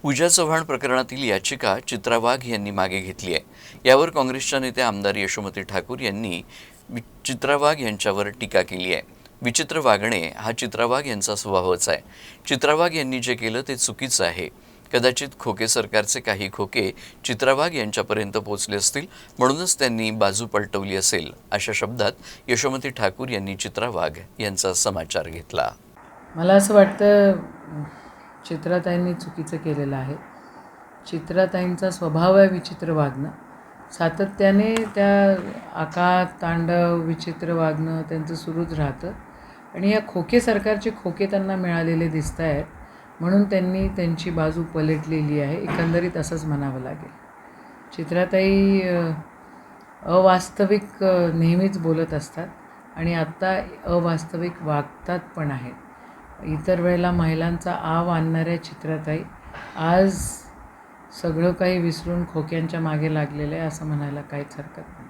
पूजा चव्हाण प्रकरणातील याचिका चित्रा वाघ यांनी मागे घेतली आहे। यावर काँग्रेसच्या नेत्या आमदार यशोमती ठाकूर यांनी चित्रा वाघ यांच्यावर टीका केली आहे। विचित्र वागणे हा चित्रा वाघ यांचा स्वभावच आहे। चित्रा वाघ यांनी जे केलं ते चुकीचं आहे। कदाचित खोके सरकारचे काही खोके चित्रा वाघ यांच्यापर्यंत पोहोचले असतील, म्हणूनच त्यांनी बाजू पलटवली असेल, अशा शब्दात यशोमती ठाकूर यांनी चित्रा वाघ यांचा समाचार घेतला। मला असं वाटतं चित्राताईंनी चुकीचं केलेलं आहे। चित्राताईंचा स्वभाव आहे विचित्र वागणं। सातत्याने त्या आकात तांडव विचित्र वागणं त्यांचं सुरूच राहतं आणि या खोके सरकारचे खोके त्यांना मिळालेले दिसत आहेत, म्हणून त्यांनी त्यांची बाजू पलटलेली आहे, एकंदरीत असंच म्हणावं लागेल। चित्राताई अवास्तविक नेहमीच बोलत असतात आणि आत्ता अवास्तविक वागतात पण आहेत। इतर वेळेला महिलांचा आव आणणाऱ्या चित्राताई आज सगळं काही विसरून खोक्यांच्या मागे लागलेलं आहे असं म्हणायला काहीच हरकत नाही।